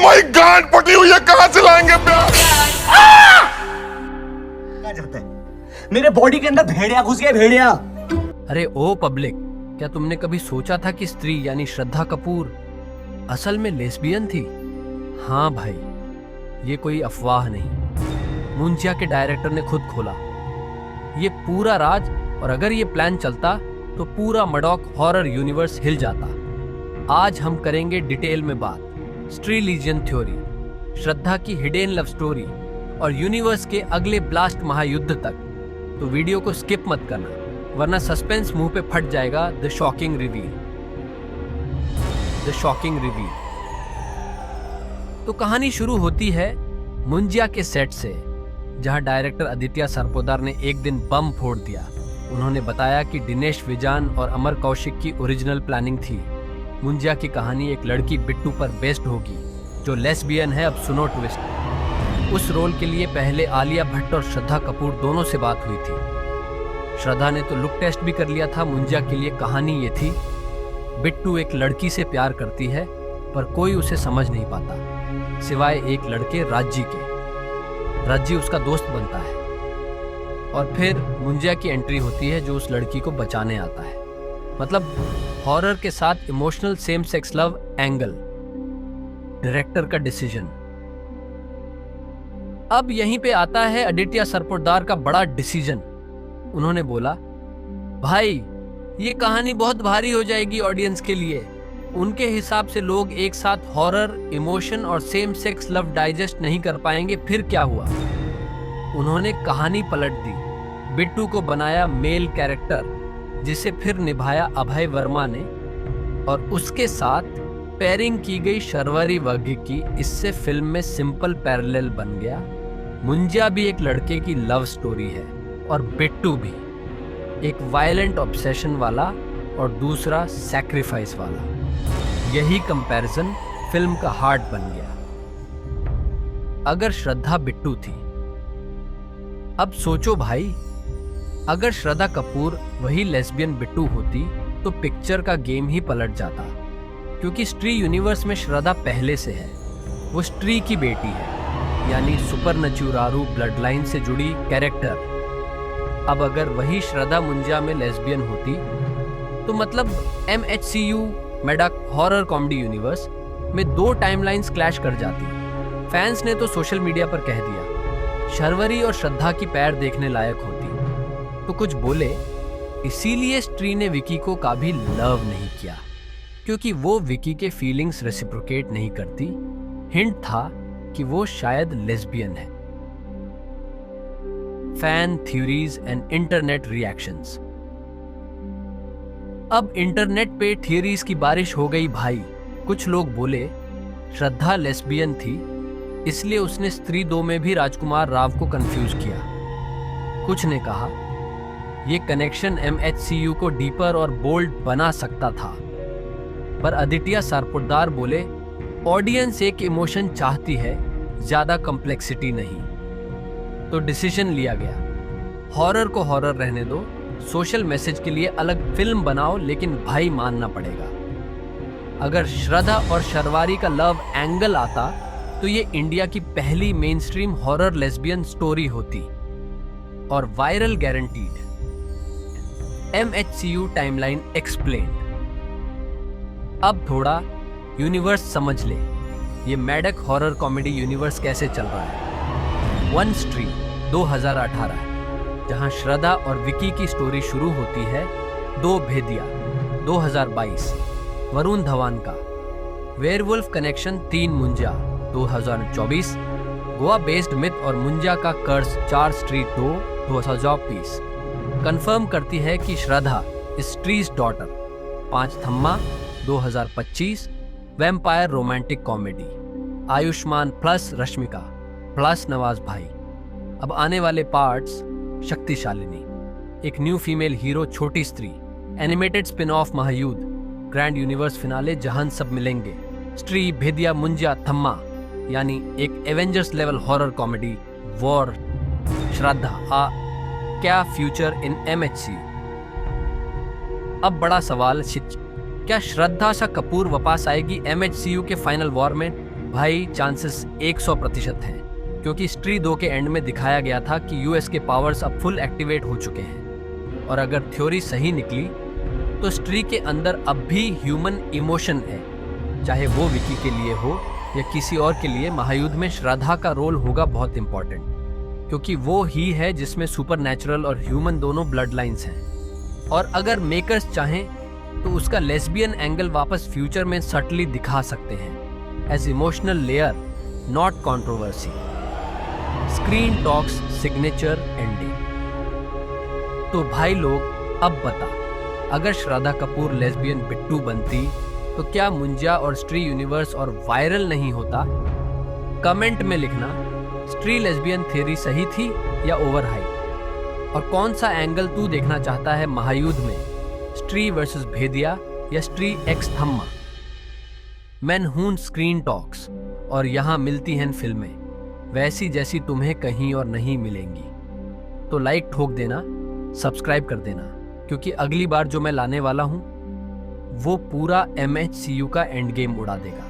हमारी गांड पटी हुई है, कहां से लाएंगे प्यार? क्या चाहता है? मेरे बॉडी के अंदर भेड़िया घुस गया, भेड़िया। अरे ओ पब्लिक, क्या तुमने कभी सोचा था कि स्त्री यानी श्रद्धा कपूर असल में लेस्बियन थी? हाँ भाई, ये कोई अफवाह नहीं, मुंशिया के डायरेक्टर ने खुद खोला। ये पूरा राज, और अगर ये प्लान चलता तो पूरा मडॉक हॉरर यूनिवर्स हिल जाता। आज हम करेंगे डिटेल में बात स्त्री लीजियन थ्योरी, श्रद्धा की हिडन लव स्टोरी और यूनिवर्स के अगले ब्लास्ट महायुद्ध तक। तो वीडियो को स्किप मत करना, वरना सस्पेंस मुंह पे फट जाएगा। The shocking reveal. तो कहानी शुरू होती है मुंजिया के सेट से, जहां डायरेक्टर आदित्य सरपोदार ने एक दिन बम फोड़ दिया। उन्होंने बताया कि दिनेश विजान और अमर कौशिक की ओरिजिनल प्लानिंग थी। मुंजिया की कहानी एक लड़की बिट्टू पर बेस्ड होगी जो लेस्बियन है। अब सुनो ट्विस्ट। उस रोल के लिए पहले आलिया भट्ट और श्रद्धा कपूर दोनों से बात हुई थी। श्रद्धा ने तो लुक टेस्ट भी कर लिया था। मुंजिया के लिए कहानी ये थी, बिट्टू एक लड़की से प्यार करती है पर कोई उसे समझ नहीं पाता सिवाय एक लड़के राज्जी के। राज्जी उसका दोस्त बनता है और फिर मुंजिया की एंट्री होती है जो उस लड़की को बचाने आता है। मतलब हॉरर के साथ emotional same sex love angle. Director का डिसीजन। अब यहीं पे आता है आदित्य सरपोदार का बड़ा डिसीजन। उन्होंने बोला, भाई ये कहानी बहुत भारी हो जाएगी ऑडियंस के लिए। उनके हिसाब से लोग एक साथ हॉरर, इमोशन और सेम सेक्स लव डाइजेस्ट नहीं कर पाएंगे। फिर क्या हुआ? उन्होंने कहानी पलट दी। बिट्टू को बनाया मेल कैरेक्टर, जिसे फिर निभाया अभय वर्मा ने, और उसके साथ पेयरिंग की गई शर्वरी वघ की। इससे फिल्म में सिंपल पैरेलल बन गया। मुंजिया भी एक लड़के की लव स्टोरी है और बिट्टू भी एक वायलेंट ऑब्सेशन वाला और दूसरा सैक्रिफाइस वाला। यही कंपैरिजन फिल्म का हार्ट बन गया। अगर श्रद्धा बिट्टू थी, अब सोचो भाई, अगर श्रद्धा कपूर वही लेस्बियन बिट्टू होती तो पिक्चर का गेम ही पलट जाता। क्योंकि स्त्री यूनिवर्स में श्रद्धा पहले से है। वो स्त्री की बेटी है, यानी सुपरनैचुरारू ब्लड लाइन से जुड़ी कैरेक्टर। अब अगर वही श्रद्धा मुंजिया में लेस्बियन होती तो मतलब MHCU Maddock horror comedy universe में दो टाइमलाइंस क्लैश कर जाती। फैंस ने तो सोशल मीडिया पर कह दिया शर्वरी और श्रद्धा की पैर देखने लायक होती तो कुछ बोले। इसीलिए स्त्री ने विकी को कभी लव नहीं किया, क्योंकि वो विकी के फीलिंग्स रेसिप्रोकेट नहीं करती। हिंट था कि वो शायद लेस्बियन है। Fan theories and internet reactions. अब इंटरनेट पे थियरीज की बारिश हो गई भाई। कुछ लोग बोले श्रद्धा लेस्बियन थी, इसलिए उसने स्त्री 2 में भी राजकुमार राव को कंफ्यूज किया। कुछ ने कहा ये कनेक्शन MHCU को डीपर और बोल्ड बना सकता था। पर आदित्य सरपोदार बोले ऑडियंस एक इमोशन चाहती है, ज्यादा कॉम्प्लेक्सिटी नहीं। तो डिसीजन लिया गया, हॉरर को हॉरर रहने दो, सोशल मैसेज के लिए अलग फिल्म बनाओ, लेकिन भाई मानना पड़ेगा, अगर श्रद्धा और शर्वारी का लव एंगल आता तो ये इंडिया की पहली main stream horror lesbian story होती और viral guaranteed. MHCU timeline explained. अब थोड़ा यूनिवर्स समझ ले, ये मेडॉक हॉरर कॉमेडी यूनिवर्स कैसे चल रहा है। वन स्ट्री 2018, जहां श्रद्धा और विकी की स्टोरी शुरू होती है। 2 भेदिया 2022, वरुण धवन का। Werewolf connection 3 Munjya 2024, Goa based myth और मुंजिया का कर्स 4 स्ट्रीट 2 2024 कंफर्म करती है कि श्रद्धा स्ट्रीज daughter. 5 Thamma 2025, vampire romantic comedy. Ayushmann plus Rashmika plus Nawaz भाई। अब आने वाले पार्ट्स शक्तिशालिनी, एक न्यू फीमेल हीरो छोटी Stree, animated spin off Mahayuddh, grand universe finale जहां सब मिलेंगे, स्त्री भेदिया मुंजिया थम्मा, यानी एक Avengers level horror comedy. War Shraddha क्या फ्यूचर इन MHCU। अब बड़ा सवाल, क्या श्रद्धा सा कपूर वापस आएगी MHCU के फाइनल वॉर में? भाई चांसेस 100% हैं, क्योंकि स्ट्री 2 के एंड में दिखाया गया था कि यूएस के पावर्स अब फुल एक्टिवेट हो चुके हैं। और अगर थ्योरी सही निकली तो स्ट्री के अंदर अब भी ह्यूमन इमोशन है, चाहे वो विकी के लिए हो या किसी और के लिए। महायुद्ध में श्रद्धा का रोल होगा बहुत इंपॉर्टेंट, क्योंकि वो ही है जिसमें सुपरनैचुरल और ह्यूमन दोनों ब्लड लाइन्स हैं। और अगर मेकर्स चाहें तो उसका लेस्बियन एंगल वापस फ्यूचर में सटली दिखा सकते हैं, as emotional layer, not controversy. Screen talks signature ending. तो भाई लोग अब बता, अगर श्रद्धा कपूर लेस्बियन बिट्टू बनती तो क्या मुंजा और स्ट्री यूनिवर्स और वायरल नहीं होता? कमेंट में लिखना, स्ट्री लेस्बियन थ्योरी सही थी या ओवर हाइप? और कौन सा एंगल तू देखना चाहता है महायुद्ध में, स्ट्री वर्सेस भेदिया या स्ट्री एक्स थम्मा? मैं हूं स्क्रीन टॉक्स और यहाँ मिलती हैं फिल्में वैसी जैसी तुम्हें कहीं और नहीं मिलेंगी। तो लाइक ठोक देना, सब्सक्राइब कर देना, क्योंकि अगली बार जो मैं लाने वाला हूं वो पूरा MHCU का एंड गेम उड़ा देगा।